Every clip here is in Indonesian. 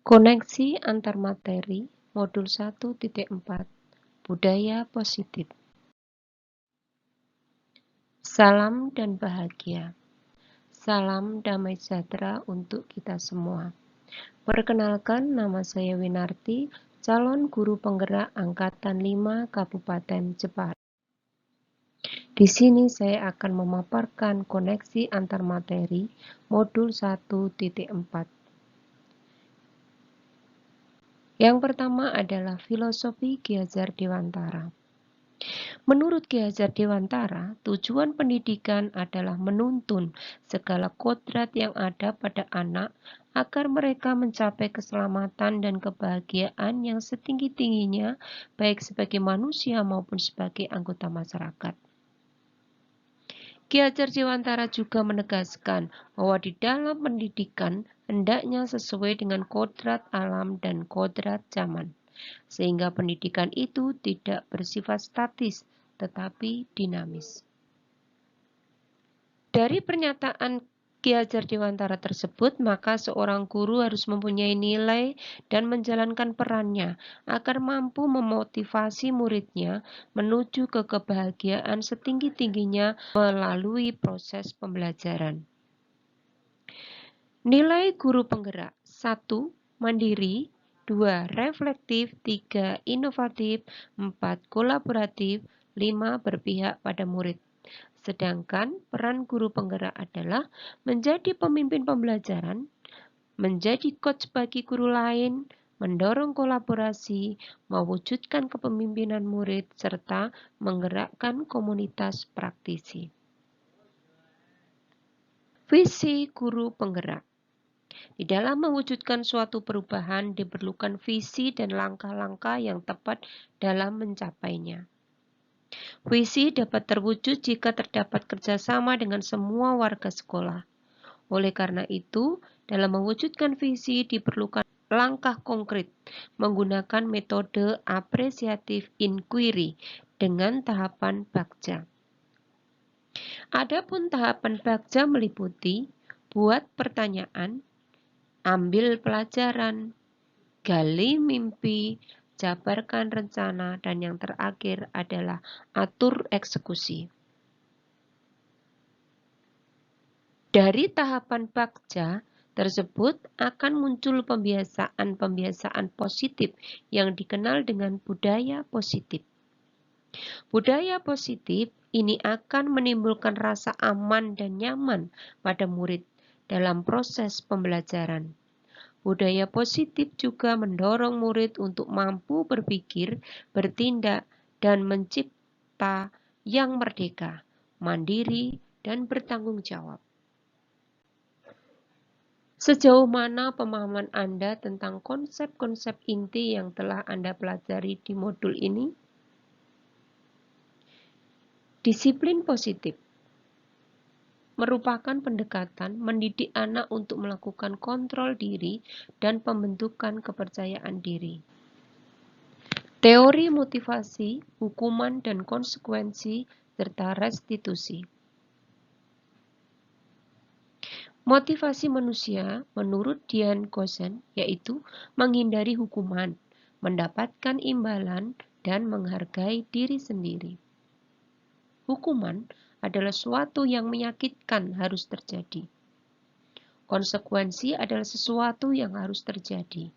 Koneksi antar materi, modul 1.4, budaya positif. Salam dan bahagia. Salam damai sejahtera untuk kita semua. Perkenalkan, nama saya Winarti, calon guru penggerak Angkatan 5 Kabupaten Jepara. Di sini saya akan memaparkan koneksi antar materi, modul 1.4. Yang pertama adalah filosofi Ki Hajar Dewantara. Menurut Ki Hajar Dewantara, tujuan pendidikan adalah menuntun segala kodrat yang ada pada anak agar mereka mencapai keselamatan dan kebahagiaan yang setinggi-tingginya baik sebagai manusia maupun sebagai anggota masyarakat. Ki Hajar Dewantara juga menegaskan bahwa di dalam pendidikan hendaknya sesuai dengan kodrat alam dan kodrat zaman, sehingga pendidikan itu tidak bersifat statis, tetapi dinamis. Dari pernyataan Ki Hajar Dewantara tersebut, maka seorang guru harus mempunyai nilai dan menjalankan perannya agar mampu memotivasi muridnya menuju ke kebahagiaan setinggi-tingginya melalui proses pembelajaran. Nilai guru penggerak: 1. Mandiri, 2. Reflektif, 3. Inovatif, 4. Kolaboratif, 5. Berpihak pada murid. Sedangkan peran guru penggerak adalah menjadi pemimpin pembelajaran, menjadi coach bagi guru lain, mendorong kolaborasi, mewujudkan kepemimpinan murid, serta menggerakkan komunitas praktisi. Visi guru penggerak. Di dalam mewujudkan suatu perubahan diperlukan visi dan langkah-langkah yang tepat dalam mencapainya. Visi dapat terwujud jika terdapat kerjasama dengan semua warga sekolah. Oleh karena itu, dalam mewujudkan visi diperlukan langkah konkret menggunakan metode apresiatif inquiry dengan tahapan bagja. Adapun tahapan bagja meliputi buat pertanyaan, ambil pelajaran, gali mimpi, jabarkan rencana, dan yang terakhir adalah atur eksekusi. Dari tahapan bagja tersebut akan muncul pembiasaan-pembiasaan positif yang dikenal dengan budaya positif. Budaya positif ini akan menimbulkan rasa aman dan nyaman pada murid dalam proses pembelajaran. Budaya positif juga mendorong murid untuk mampu berpikir, bertindak, dan mencipta yang merdeka, mandiri, dan bertanggung jawab. Sejauh mana pemahaman Anda tentang konsep-konsep inti yang telah Anda pelajari di modul ini? Disiplin positif merupakan pendekatan mendidik anak untuk melakukan kontrol diri dan pembentukan kepercayaan diri. Teori motivasi, hukuman dan konsekuensi, serta restitusi. Motivasi manusia menurut Dian Gosen yaitu menghindari hukuman, mendapatkan imbalan, dan menghargai diri sendiri. Hukuman adalah suatu yang menyakitkan harus terjadi. Konsekuensi adalah sesuatu yang harus terjadi.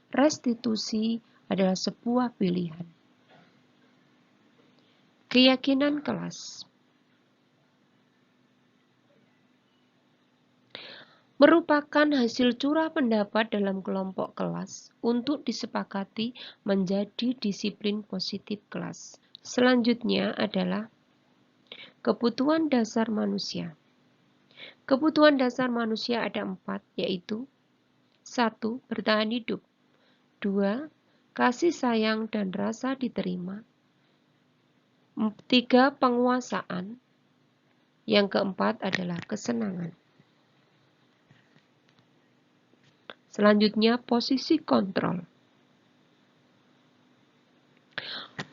Restitusi adalah sebuah pilihan. Keyakinan kelas merupakan hasil curah pendapat dalam kelompok kelas untuk disepakati menjadi disiplin positif kelas. Selanjutnya adalah kebutuhan dasar manusia. Kebutuhan dasar manusia ada 4, yaitu 1. Bertahan hidup, 2. Kasih sayang dan rasa diterima, 3. Penguasaan, yang keempat adalah kesenangan. Selanjutnya, posisi kontrol.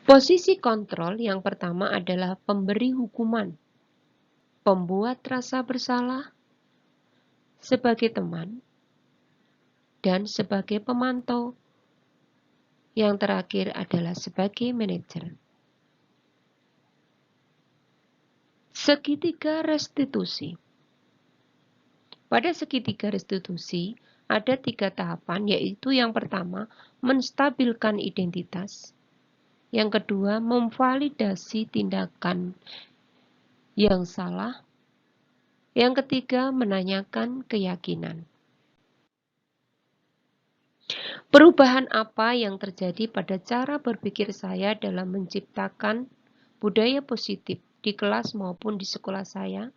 Posisi kontrol yang pertama adalah pemberi hukuman, pembuat rasa bersalah sebagai teman, dan sebagai pemantau. Yang terakhir adalah sebagai manajer. Segitiga restitusi. Pada segitiga restitusi, ada 3 tahapan, yaitu yang pertama, menstabilkan identitas. Yang kedua, memvalidasi tindakan yang salah. Yang ketiga, menanyakan keyakinan. Perubahan apa yang terjadi pada cara berpikir saya dalam menciptakan budaya positif di kelas maupun di sekolah saya?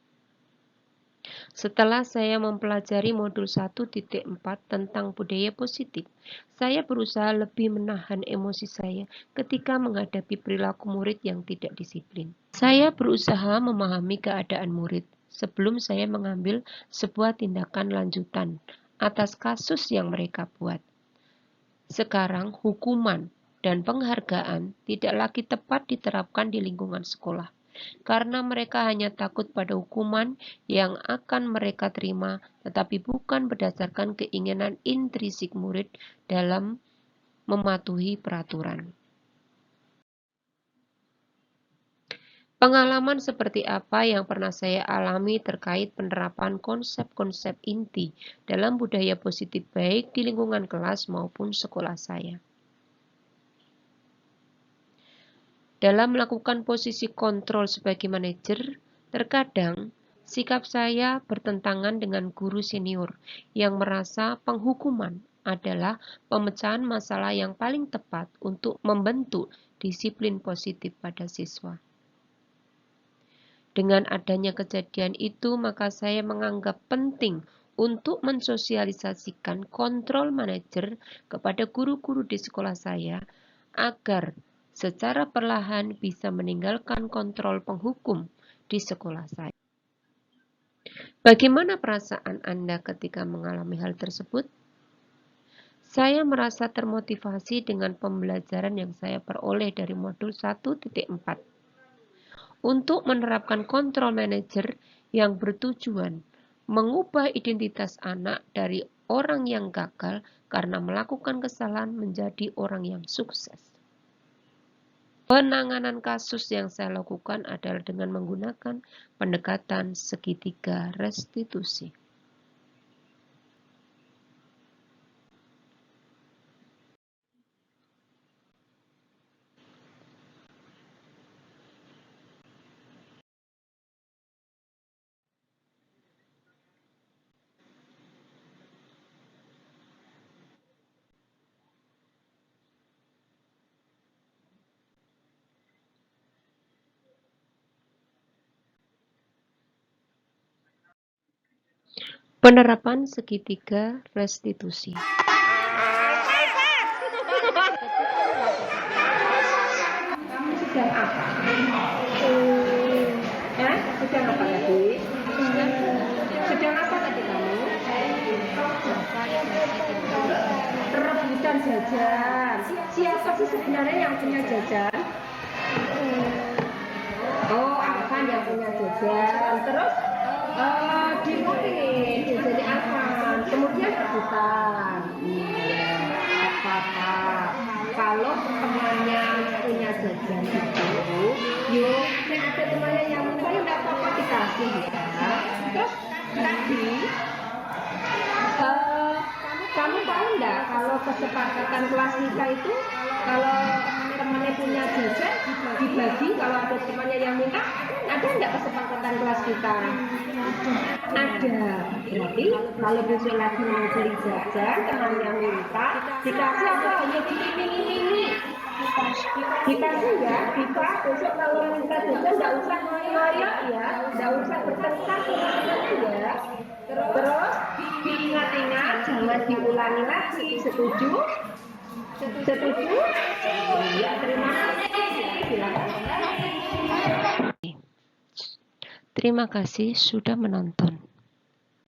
Setelah saya mempelajari modul 1.4 tentang budaya positif, saya berusaha lebih menahan emosi saya ketika menghadapi perilaku murid yang tidak disiplin. Saya berusaha memahami keadaan murid sebelum saya mengambil sebuah tindakan lanjutan atas kasus yang mereka buat. Sekarang, hukuman dan penghargaan tidak lagi tepat diterapkan di lingkungan sekolah, karena mereka hanya takut pada hukuman yang akan mereka terima, tetapi bukan berdasarkan keinginan intrinsik murid dalam mematuhi peraturan. Pengalaman seperti apa yang pernah saya alami terkait penerapan konsep-konsep inti dalam budaya positif baik di lingkungan kelas maupun sekolah saya. Dalam melakukan posisi kontrol sebagai manajer, terkadang sikap saya bertentangan dengan guru senior yang merasa penghukuman adalah pemecahan masalah yang paling tepat untuk membentuk disiplin positif pada siswa. Dengan adanya kejadian itu, maka saya menganggap penting untuk mensosialisasikan kontrol manajer kepada guru-guru di sekolah saya agar secara perlahan bisa meninggalkan kontrol penghukum di sekolah saya. Bagaimana perasaan Anda ketika mengalami hal tersebut? Saya merasa termotivasi dengan pembelajaran yang saya peroleh dari modul 1.4. Untuk menerapkan kontrol manajer yang bertujuan mengubah identitas anak dari orang yang gagal karena melakukan kesalahan menjadi orang yang sukses. Penanganan kasus yang saya lakukan adalah dengan menggunakan pendekatan segitiga restitusi. Penerapan segitiga restitusi. Sedang apa? Sedang apa tadi? Sedang apa tadi kamu? Rebutan jajan. Siapa sih sebenarnya yang punya jajan? Oh, Afan yang punya jajan. Terus dimulai jadi Afan. Kemudian rebutan. Iya, apa-apa. Kalau temannya punya jajan itu, yuk, ada temannya yang minta, enggak apa-apa dikasih ya. Terus tadi, kamu tahu enggak kalau kesepakatan kelas kita itu, kalau temannya punya jajan dibagi, kalau ada temannya yang minta, ada enggak kesepakatan kelas kita? Ada. Berarti kalau besok lagi mau beli jajan, temannya minta, dikasih apa? Ya ini. Dikasih ya, Diva, besok kalau minta jajan enggak usah ngoyo ya, enggak usah bertengkar ya. Terus diingat-ingat, jangan diulangi lagi. Setuju? Setuju? Ya, terima kasih. Silakan. Terima kasih sudah menonton.